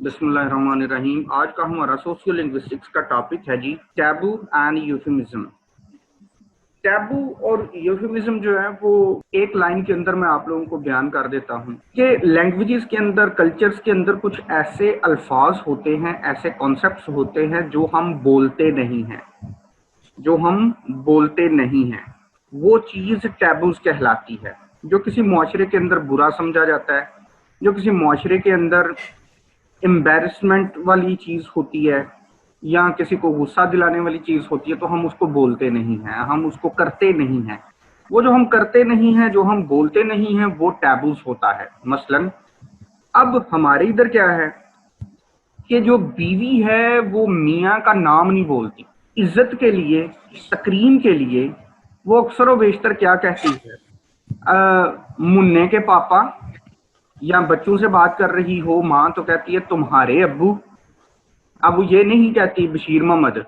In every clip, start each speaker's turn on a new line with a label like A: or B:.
A: बिस्मिल्लाहिर्रहमानिर्रहीम। आज का हमारा सोशियो लिंग्विस्टिक्स का टॉपिक है जी टैबू एंड यूफेमिज्म। टैबू और यूफेमिज्म जो है वो एक लाइन के अंदर मैं आप लोगों को बयान कर देता हूँ कि लैंग्वेजेस के अंदर, कल्चर्स के अंदर कुछ ऐसे अल्फाज होते हैं, ऐसे कॉन्सेप्ट्स होते हैं जो हम बोलते नहीं हैं, वो चीज टैबूज कहलाती है। जो किसी मुआशरे के अंदर बुरा समझा जाता है, जो किसी मुआशरे के अंदर एम्बैरसमेंट वाली चीज होती है या किसी को गुस्सा दिलाने वाली चीज होती है, तो हम उसको बोलते नहीं हैं, हम उसको करते नहीं हैं। वो जो हम करते नहीं हैं, जो हम बोलते नहीं हैं, वो टैबूज होता है। मसलन अब हमारे इधर क्या है कि जो बीवी है वो मियाँ का नाम नहीं बोलती। इज्जत के लिए, तकरीम के लिए वो अक्सर व बेशतर क्या कहती है, मुन्ने के पापा। या बच्चों से बात कर रही हो माँ तो कहती है तुम्हारे अब्बू। अब वो ये नहीं कहती बशीर मोहम्मद,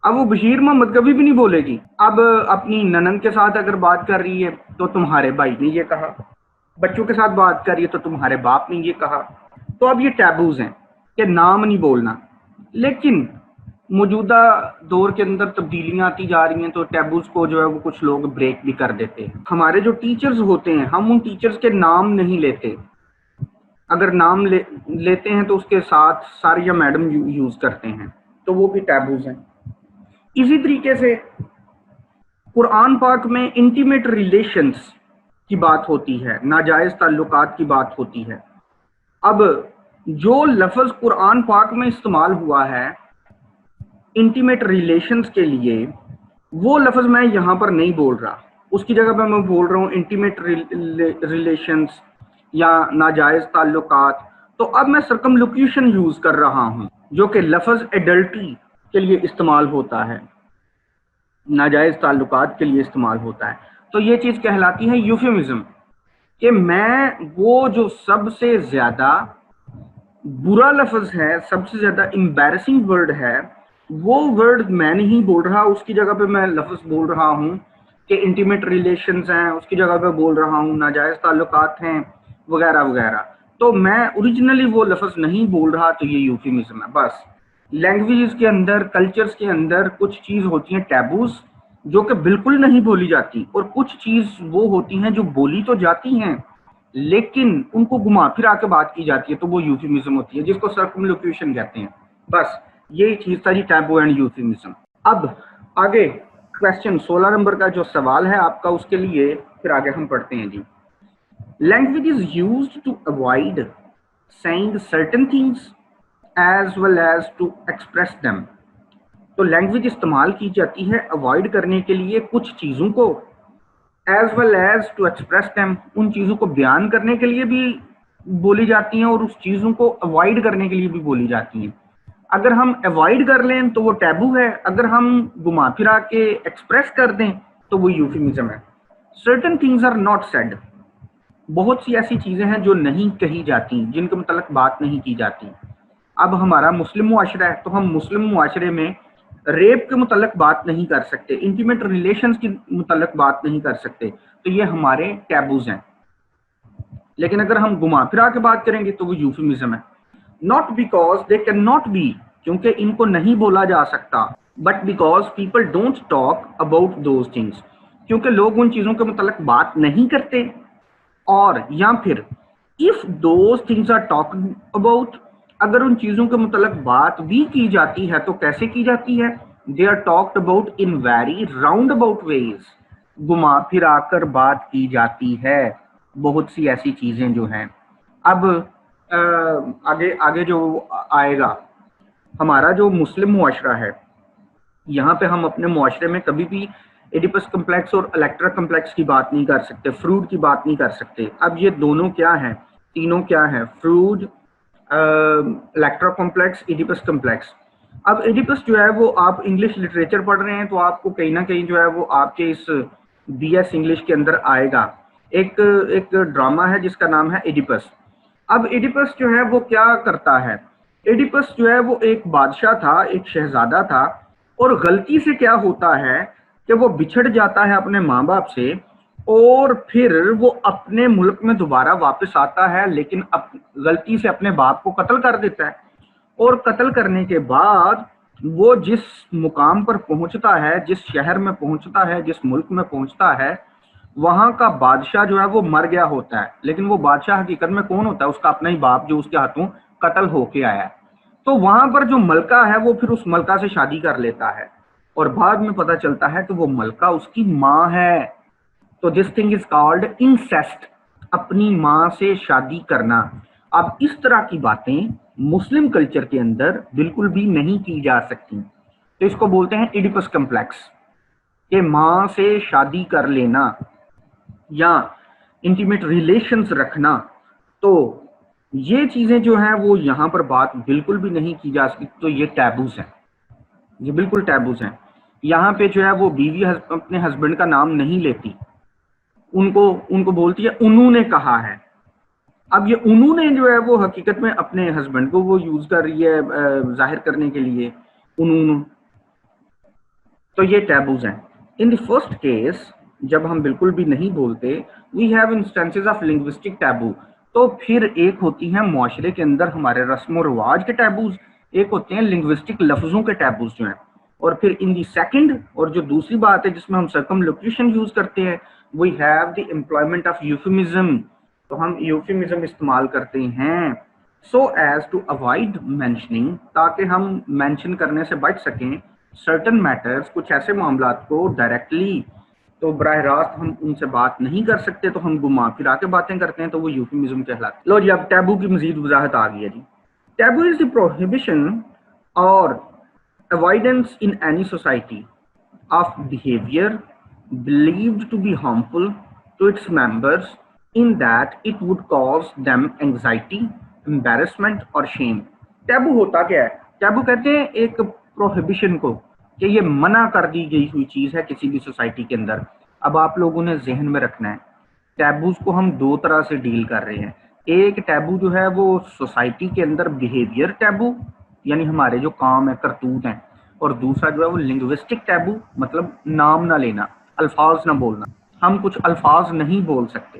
A: अब वो बशीर मोहम्मद कभी भी नहीं बोलेगी। अब अपनी ननंद के साथ अगर बात कर रही है तो तुम्हारे भाई ने ये कहा, बच्चों के साथ बात कर रही है तो तुम्हारे बाप ने ये कहा। तो अब ये टैबूज हैं कि नाम नहीं बोलना। लेकिन मौजूदा दौर के अंदर तब्दीलियां आती जा रही हैं, तो टैबूज को जो है वो कुछ लोग ब्रेक भी कर देते हैं। हमारे जो टीचर्स होते हैं, हम उन टीचर्स के नाम नहीं लेते। अगर नाम लेते हैं तो उसके साथ सर या मैडम यूज करते हैं, तो वो भी टैबूज हैं। इसी तरीके से कुरान पाक में इंटीमेट रिलेशंस की बात होती है, नाजायज ताल्लुकात की बात होती है। अब जो लफ्ज कुरान पाक में इस्तेमाल हुआ है इंटीमेट रिलेशंस के लिए, वो लफ्ज मैं यहां पर नहीं बोल रहा, उसकी जगह पर मैं बोल रहा हूं इंटीमेट रिलेशंस या नाजायज ताल्लुकात। तो अब मैं सर्कमलोक्यूशन यूज कर रहा हूं, जो कि लफ्ज एडल्ट्री के लिए इस्तेमाल होता है, नाजायज ताल्लुकात के लिए इस्तेमाल होता है। तो ये चीज कहलाती है यूफेमिज्म, कि मैं वो जो सबसे ज्यादा बुरा लफ्ज है, सबसे ज्यादा एम्बैरसिंग वर्ड है, वो वर्ड मैं नहीं बोल रहा, उसकी जगह पे मैं लफ्ज बोल रहा हूँ कि इंटीमेट रिलेशंस हैं, उसकी जगह पे बोल रहा हूँ नाजायज ताल्लुकात हैं वगैरह वगैरह। तो मैं ओरिजिनली वो लफ्ज नहीं बोल रहा, तो ये यूफेमिज्म है। बस लैंग्वेजेस के अंदर, कल्चर्स के अंदर कुछ चीज होती हैं टैबूज जो कि बिल्कुल नहीं बोली जाती, और कुछ चीज वो होती हैं जो बोली तो जाती हैं लेकिन उनको घुमा फिरा के बात की जाती है, तो वो यूफेमिज्म होती है, जिसको सर्कमलोक्यूशन कहते हैं। बस यही चीज था जी, टैबू एंड यूफेमिज्म। अब आगे क्वेश्चन 16 नंबर का जो सवाल है आपका, उसके लिए फिर आगे हम पढ़ते हैं जी। Language is used to avoid saying certain things as well as to express them. तो लैंग्वेज इस्तेमाल की जाती है अवॉइड करने के लिए कुछ चीजों को, as well as to express them, उन चीजों को बयान करने के लिए भी बोली जाती हैं और उस चीजों को अवॉइड करने के लिए भी बोली जाती हैं। अगर हम अवॉइड कर लें तो वो टैबू है, अगर हम घुमा फिरा के एक्सप्रेस कर दें तो वो यूफेमिज्म है। Certain things are not said, बहुत सी ऐसी चीजें हैं जो नहीं कही जाती, जिनके मुतल्लिक बात नहीं की जाती। अब हमारा मुस्लिम मुआशरा है, तो हम मुस्लिम मुआशरे में रेप के मुतल्लिक बात नहीं कर सकते, इंटीमेट रिलेशंस के मुतल्लिक बात नहीं कर सकते, तो ये हमारे टैबूज हैं। लेकिन अगर हम घुमा फिरा के बात करेंगे तो वो यूफेमिज्म है। Not because they can not be, क्योंकि इनको नहीं बोला जा सकता, but because people don't talk about those things, क्योंकि लोग उन चीजों के मुतल्लिक बात नहीं करते। और या फिर if those things are talked about, अगर उन चीजों के मुतल्लिक बात भी की जाती है तो कैसे की जाती है, they are talked about in very round about ways, घुमा फिरा कर बात की जाती है। बहुत सी ऐसी चीजें जो हैं। अब आगे आगे जो आएगा, हमारा जो मुस्लिम मुआशरा है, यहाँ पे हम अपने मुआशरे में कभी भी एडिपस कम्प्लेक्स और इलेक्ट्रा कम्प्लेक्स की बात नहीं कर सकते, फ्रूड की बात नहीं कर सकते। अब ये दोनों क्या है, तीनों क्या है, Freud, Electra complex, Oedipus complex. अब एडिपस जो है वो आप इंग्लिश लिटरेचर पढ़ रहे हैं तो आपको कहीं ना कहीं जो है वो आपके इस बीएस इंग्लिश के अंदर आएगा। एक ड्रामा है जिसका नाम है एडिपस। अब एडिपस जो है वो क्या करता है, एडिपस जो है वो एक बादशाह था, एक शहजादा था, और गलती से क्या होता है कि वो बिछड़ जाता है अपने माँ बाप से, اور پھر وہ اپنے ملک میں دوبارہ واپس آتا ہے، لیکن غلطی سے اپنے باپ کو قتل کر دیتا ہے، اور قتل کرنے کے بعد وہ جس مقام پر پہنچتا ہے، جس شہر میں پہنچتا ہے، جس ملک میں پہنچتا ہے، وہاں کا بادشاہ جو ہے وہ مر گیا ہوتا ہے، لیکن وہ بادشاہ حقیقت میں کون ہوتا ہے؟ اس کا اپنا ہی باپ جو اس کے ہاتھوں قتل ہو کے آیا ہے۔ تو وہاں پر جو ملکہ ہے وہ پھر اس ملکہ سے شادی کر لیتا ہے، اور بعد میں پتہ چلتا ہے کہ وہ ملکہ اس کی ماں ہے۔ تو this thing is called insist, اپنی ماں سے شادی کرنا۔ اب اس طرح کی باتیں مسلم کلچر کے اندر بالکل بھی نہیں کی جا سکتی، تو اس کو بولتے ہیں ایڈیپس کمپلیکس، کہ ماں سے شادی کر لینا یا انٹیمیٹ ریلیشنز رکھنا۔ تو یہ چیزیں جو ہیں وہ یہاں پر بات بالکل بھی نہیں کی جا سکتی، تو یہ ٹیبوز ہیں، یہ بالکل ٹیبوز ہیں۔ یہاں پہ جو ہے وہ بیوی اپنے ہسبینڈ کا نام نہیں لیتی، ان کو بولتی ہے انہوں نے کہا ہے۔ اب یہ انہوں نے جو ہے وہ حقیقت میں اپنے ہسبینڈ کو وہ یوز کر رہی ہے ظاہر کرنے کے لیے، انہوں۔ تو یہ ٹیبوز ہیں۔ ان دی فرسٹ کیس جب ہم بالکل بھی نہیں بولتے، we have instances of linguistic taboo, تو پھر ایک ہوتی ہیں معاشرے کے اندر ہمارے رسم و رواج کے ٹیبوز، ایک ہوتے ہیں لنگوسٹک لفظوں کے ٹیبوز جو ہیں، اور پھر ان دی سیکنڈ، اور جو دوسری بات ہے جس میں ہم سرکم لوکیشن یوز کرتے ہیں، we have the employment of euphemism, تو ہم یوفیمزم استعمال کرتے ہیں so as to avoid mentioning, تاکہ ہم مینشن کرنے سے بچ سکیں سرٹن میٹرز، کچھ ایسے معاملات کو ڈائریکٹلی، تو براہ راست ہم ان سے بات نہیں کر سکتے، تو ہم گھما پھرا کے باتیں کرتے ہیں، تو وہ یوفیمزم کہلاتا ہے۔ لو جی، اب ٹیبو کی مزید وضاحت آ گئی ہے جی۔ ٹیبو از دی پروہیبیشن اور avoidance in any society of behavior believed to be harmful to its members in that it would cause them anxiety, embarrassment اور shame۔ ٹیبو ہوتا کیا ہے؟ ٹیبو کہتے ہیں ایک پروہیبیشن کو، کہ یہ منع کر دی گئی ہوئی چیز ہے کسی بھی سوسائٹی کے اندر۔ اب آپ لوگوں نے ذہن میں رکھنا ہے، ٹیبوز کو ہم دو طرح سے ڈیل کر رہے ہیں۔ ایک ٹیبو جو ہے وہ سوسائٹی کے اندر بیہیویئر ٹیبو، یعنی ہمارے جو کام ہے، کرتوت ہیں، اور دوسرا جو ہے وہ لنگوسٹک ٹیبو، مطلب نام نہ لینا، الفاظ نہ بولنا۔ ہم کچھ الفاظ نہیں بول سکتے،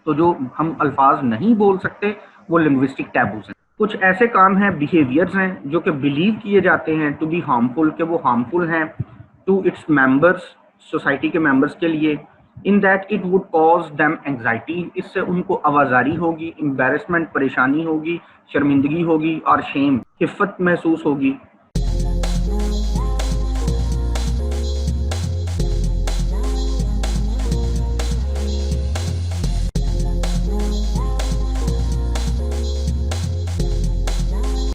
A: تو جو ہم الفاظ نہیں بول سکتے وہ لنگوسٹک ٹیبوز ہیں۔ کچھ ایسے کام ہیں، بیہیویئرز ہیں، جو کہ بلیو کیے جاتے ہیں ٹو بی ہارمفل، کہ وہ ہارمفل ہیں ٹو اٹس ممبرس، سوسائٹی کے ممبرس کے لیے، in that it would cause them anxiety, اس سے ان کو آوازاری ہوگی، امبیرسمنٹ پریشانی ہوگی، شرمندگی ہوگی، اور شیم خفت محسوس ہوگی۔